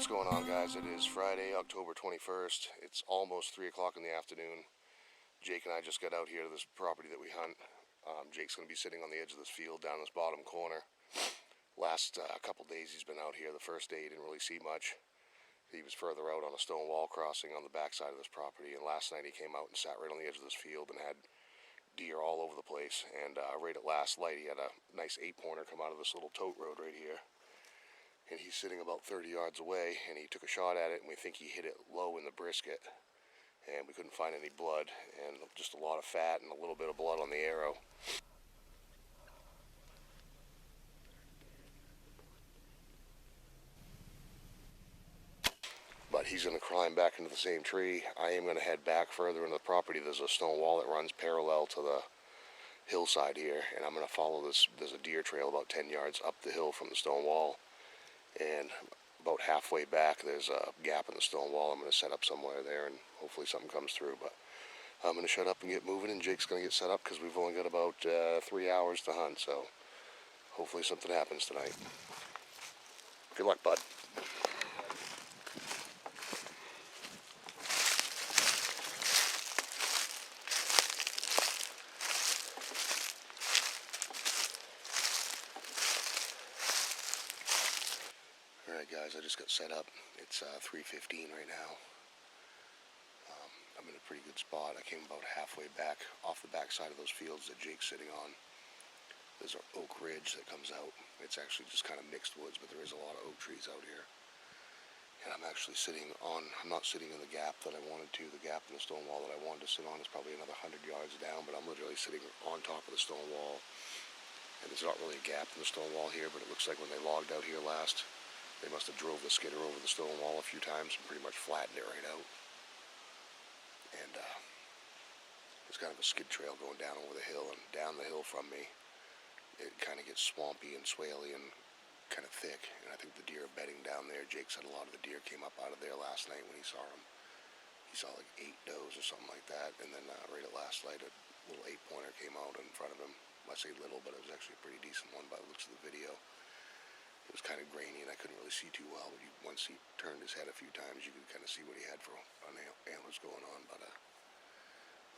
What's going on, guys? It is Friday, October 21st. It's almost 3 o'clock in the afternoon. Jake and I just got out here to this property that we hunt. Jake's going to be sitting on the edge of this field down this bottom corner. Last couple days he's been out here. The first day he didn't really see much. He was further out on a stone wall crossing on the backside of this property. And last night he came out and sat right on the edge of this field and had deer all over the place. And right at last light he had a nice 8-pointer come out of this little tote road right here. And he's sitting about 30 yards away, and he took a shot at it, and we think he hit it low in the brisket, and we couldn't find any blood, and just a lot of fat and a little bit of blood on the arrow. But he's going to climb back into the same tree. I am going to head back further into the property. There's a stone wall that runs parallel to the hillside here, and I'm going to follow this. There's a deer trail about 10 yards up the hill from the stone wall. And about halfway back, there's a gap in the stone wall. I'm going to set up somewhere there, and hopefully something comes through. But I'm going to shut up and get moving, and Jake's going to get set up because we've only got about 3 hours to hunt. So hopefully something happens tonight. Good luck, bud. Alright guys, I just got set up. It's 3:15 right now. I'm in a pretty good spot. I came about halfway back off the back side of those fields that Jake's sitting on. There's an oak ridge that comes out. It's actually just kind of mixed woods, but there is a lot of oak trees out here. And I'm actually I'm not sitting in the gap that I wanted to. The gap in the stone wall that I wanted to sit on is probably another 100 yards down, but I'm literally sitting on top of the stone wall. And there's not really a gap in the stone wall here, but it looks like when they logged out here last, they must have drove the skidder over the stone wall a few times and pretty much flattened it right out. And there's kind of a skid trail going down over the hill, and down the hill from me, it kind of gets swampy and swaley and kind of thick. And I think the deer are bedding down there. Jake said a lot of the deer came up out of there last night when he saw them. He saw like 8 does or something like that, and then right at last light, a little 8-pointer came out in front of him. I say little, but it was actually a pretty decent one by the looks of the video. It was kind of grainy and I couldn't really see too well, but once he turned his head a few times, you could kind of see what he had for antlers going on. But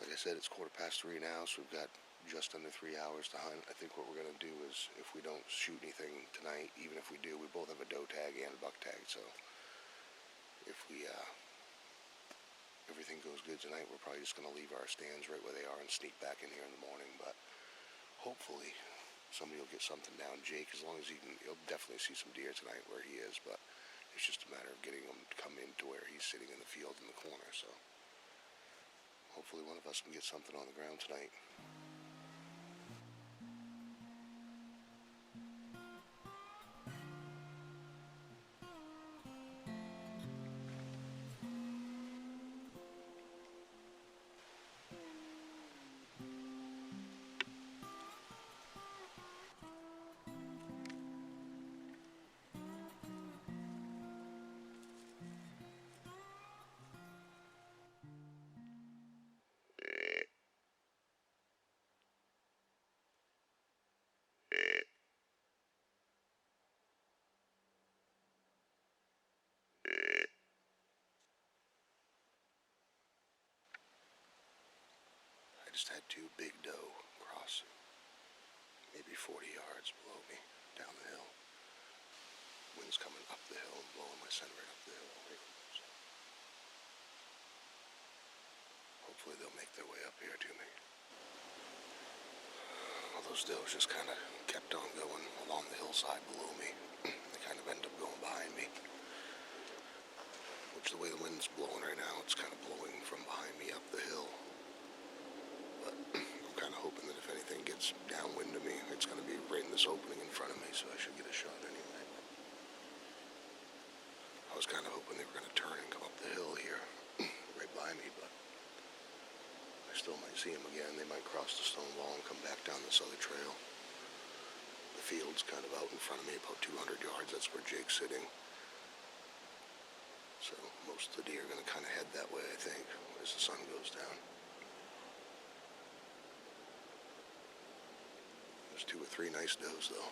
like I said, it's 3:15 now, so we've got just under 3 hours to hunt. I think what we're going to do is, if we don't shoot anything tonight, even if we do, we both have a doe tag and a buck tag, so if everything goes good tonight, we're probably just going to leave our stands right where they are and sneak back in here in the morning. But hopefully somebody will get something down. Jake, as long as he'll definitely see some deer tonight where he is, but it's just a matter of getting him to come into where he's sitting in the field in the corner. So hopefully one of us can get something on the ground tonight. I just had 2 Big Doe cross maybe 40 yards below me down the hill. Wind's coming up the hill and blowing my scent right up the hill. So hopefully they'll make their way up here to me. All those does just kind of kept on going along the hillside below me. They kind of ended up going behind me. Which, the way the wind's blowing right now, it's kind of blowing from behind me up the hill. But I'm kind of hoping that if anything gets downwind of me, it's going to be right in this opening in front of me, so I should get a shot anyway. I was kind of hoping they were going to turn and come up the hill here, right by me, but I still might see them again. They might cross the stone wall and come back down this other trail. The field's kind of out in front of me, about 200 yards. That's where Jake's sitting. So most of the deer are going to kind of head that way, I think, as the sun goes down. There's 2 or 3 nice does, though.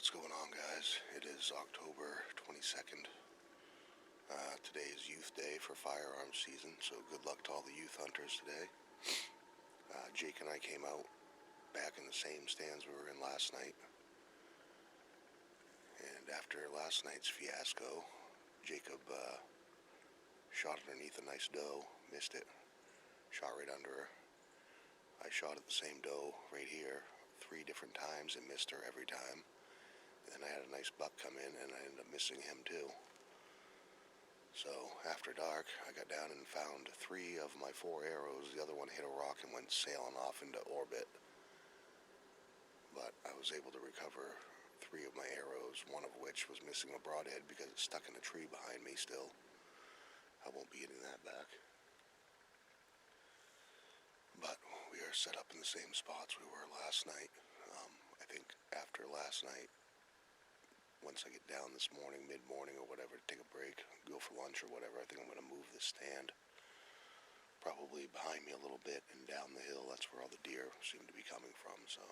What's going on, guys? It is October 22nd. Today is Youth Day for firearms season, so good luck to all the youth hunters today. Jake and I came out back in the same stands we were in last night. And after last night's fiasco, Jacob shot underneath a nice doe, missed it, shot right under her. I shot at the same doe right here 3 different times and missed her every time. And I had a nice buck come in and I ended up missing him too. So after dark, I got down and found 3 of my 4 arrows. The other one hit a rock and went sailing off into orbit. But I was able to recover 3 of my arrows, one of which was missing a broadhead because it's stuck in a tree behind me still. I won't be getting that back. But we are set up in the same spots we were last night. I think after last night, once I get down this morning, mid-morning or whatever, to take a break, go for lunch or whatever, I think I'm going to move this stand probably behind me a little bit and down the hill. That's where all the deer seem to be coming from, so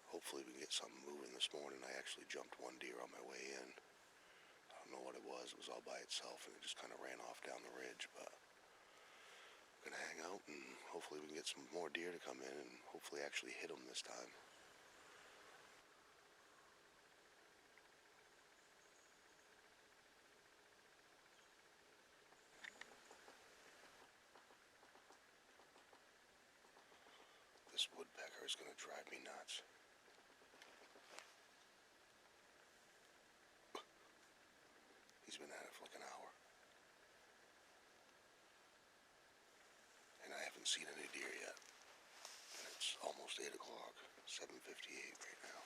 hopefully we can get something moving this morning. I actually jumped 1 deer on my way in. I don't know what it was. It was all by itself, and it just kind of ran off down the ridge, but I'm going to hang out, and hopefully we can get some more deer to come in and hopefully actually hit them this time. This woodpecker is going to drive me nuts. He's been at it for like an hour. And I haven't seen any deer yet. And it's almost 8 o'clock, 7:58 right now.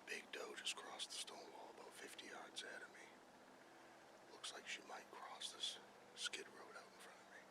Big Doe just crossed the stone wall about 50 yards ahead of me. Looks like she might cross this skid road out in front of me.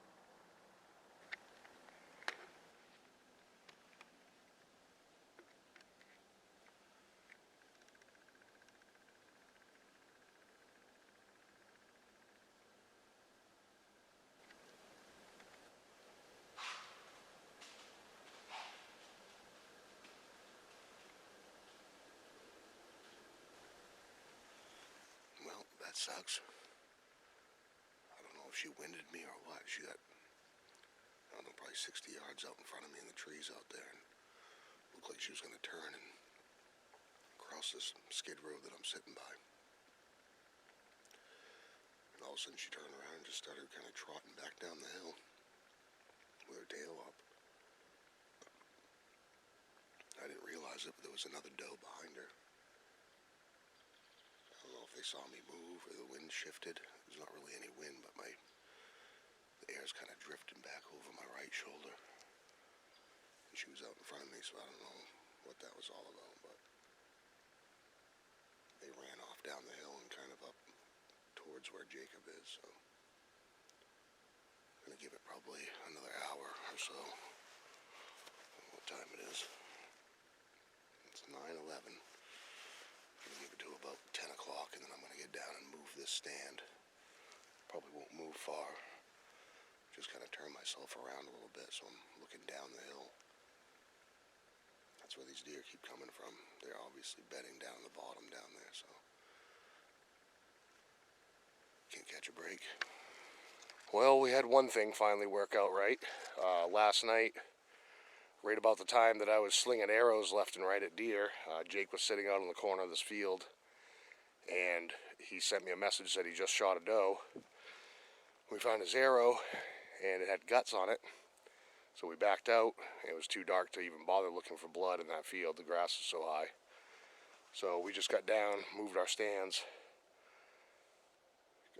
Well, that sucks. I don't know if she winded me or what. She got, I don't know, probably 60 yards out in front of me in the trees out there, and looked like she was going to turn and cross this skid road that I'm sitting by. And all of a sudden she turned around and just started kind of trotting back down the hill with her tail up. I didn't realize it, but there was another doe behind her. I don't know if they saw me move or the wind shifted. There's not really any wind, but the air's kind of drifting back over my right shoulder. And she was out in front of me, so I don't know what that was all about, but they ran off down the hill and kind of up towards where Jacob is, so I'm going to give it probably another hour or so. I don't know what time it is. It's 9:11. I'm going to give it to about 10 o'clock, and then I'm going to get down and move this stand. Probably won't move far. Just kind of turn myself around a little bit so I'm looking down the hill. That's where these deer keep coming from. They're obviously bedding down the bottom down there, so can't catch a break. Well, we had one thing finally work out right. Last night, right about the time that I was slinging arrows left and right at deer, Jake was sitting out in the corner of this field, and he sent me a message that he just shot a doe. We found his arrow, and it had guts on it, so we backed out. It was too dark to even bother looking for blood in that field. The grass was so high. So we just got down, moved our stands.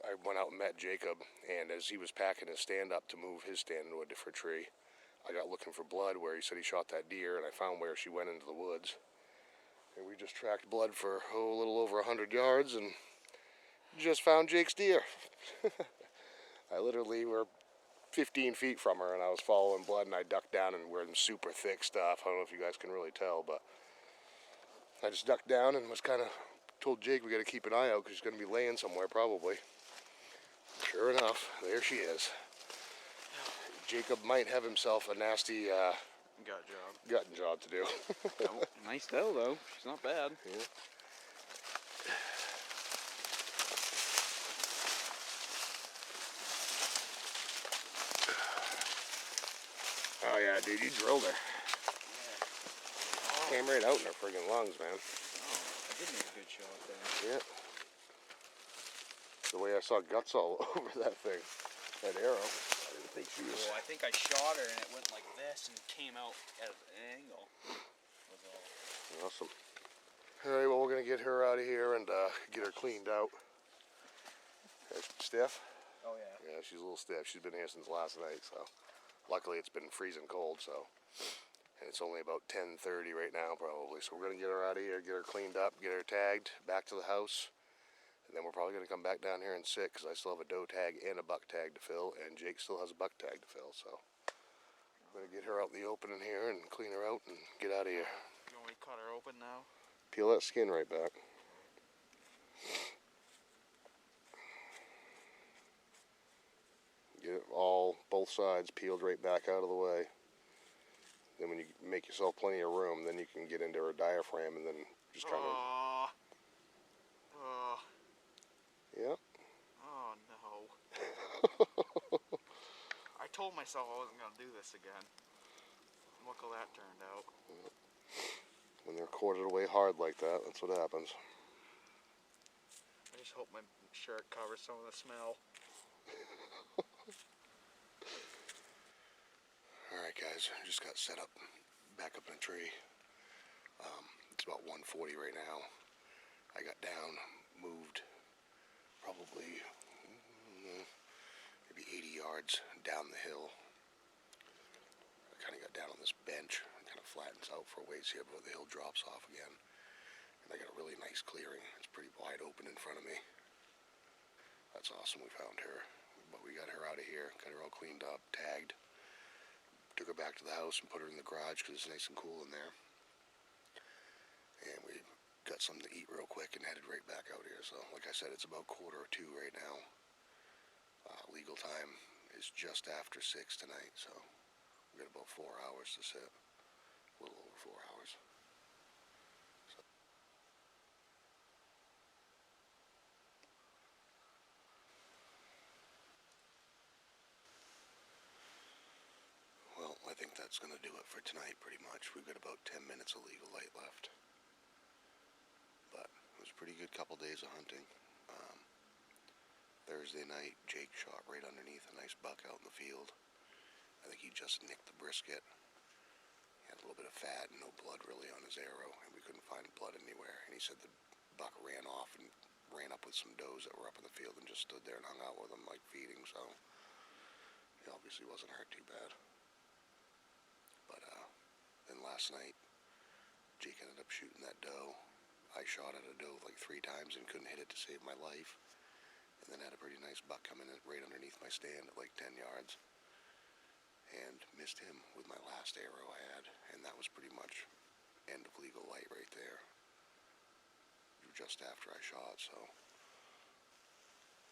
I went out and met Jacob, and as he was packing his stand up to move his stand into a different tree, I got looking for blood where he said he shot that deer, and I found where she went into the woods. And we just tracked blood for a little over 100 yards and Just found Jake's deer. I literally were 15 feet from her and I was following blood and I ducked down and we're in super thick stuff. I don't know if you guys can really tell, but I just ducked down and was kind of told Jake we got to keep an eye out because she's going to be laying somewhere probably. Sure enough, there she is. Jacob might have himself a nasty gutting job to do. Oh, nice doe though. She's not bad. Yeah. Oh yeah, dude, you drilled her. Yeah. Oh. Came right out in her friggin' lungs, man. Oh, I did make a good shot there. Yeah. The way I saw guts all over that thing, that arrow. I didn't think she was. Well, I think I shot her and it went like this and came out at an angle. Awesome. All right, well, we're gonna get her out of here and get her cleaned out. Stiff? Oh yeah. Yeah, she's a little stiff. She's been here since last night, so luckily it's been freezing cold. So, and it's only about 10:30 right now, probably. So we're gonna get her out of here, get her cleaned up, get her tagged, back to the house. And then we're probably going to come back down here and sit because I still have a doe tag and a buck tag to fill, and Jake still has a buck tag to fill. So I'm going to get her out in the open in here and clean her out and get out of here. You want me to cut her open now? Peel that skin right back. Get it all, both sides peeled right back out of the way. Then when you make yourself plenty of room, then you can get into her diaphragm and then just kind of... Yeah. Oh no. I told myself I wasn't going to do this again. Look how that turned out. When they're corded away hard like that, that's what happens. I just hope my shirt covers some of the smell. Alright guys, I just got set up, back up in a tree. It's about 1:40 right now. I got down, moved probably maybe 80 yards down the hill. I kind of got down on this bench. It kind of flattens out for a ways here before the hill drops off again. And I got a really nice clearing. It's pretty wide open in front of me. That's awesome, we found her. But we got her out of here, got her all cleaned up, tagged. Took her back to the house and put her in the garage because it's nice and cool in there. And we got something to eat real quick and headed right back out here. So, like I said, it's about 1:45 right now. Legal time is just after 6 tonight, so we got about 4 hours to sit. A little over 4 hours. So. Well, I think that's going to do it for tonight, pretty much. We've got about 10 minutes of legal light left. But it was a pretty good couple days of hunting. Thursday night, Jake shot right underneath a nice buck out in the field. I think he just nicked the brisket. He had a little bit of fat and no blood really on his arrow, and we couldn't find blood anywhere. And he said the buck ran off and ran up with some does that were up in the field and just stood there and hung out with them like feeding, so he obviously wasn't hurt too bad. But then last night, Jake ended up shooting that doe. I shot at a doe like 3 times and couldn't hit it to save my life. And then had a pretty nice buck coming in right underneath my stand at like 10 yards. And missed him with my last arrow I had. And that was pretty much end of legal light right there. Just after I shot, so.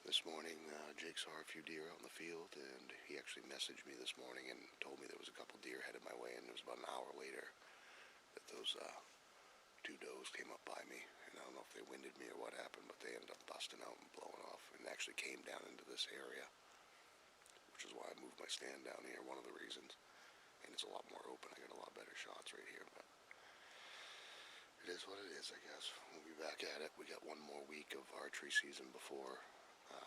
This morning, Jake saw a few deer out in the field, and he actually messaged me this morning and told me there was a couple deer headed my way, and it was about an hour later that those 2 does came up by me. And I don't know if they winded me or what happened, but they ended up busting out and blowing off and actually came down into this area, which is why I moved my stand down here, one of the reasons. And it's a lot more open. I got a lot better shots right here, but it is what it is, I guess. We'll be back at it. We got one more week of archery season before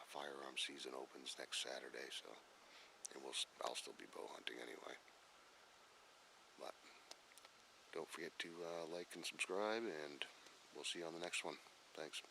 firearm season opens next Saturday, so and I'll still be bow hunting anyway. But don't forget to like and subscribe, and we'll see you on the next one. Thanks.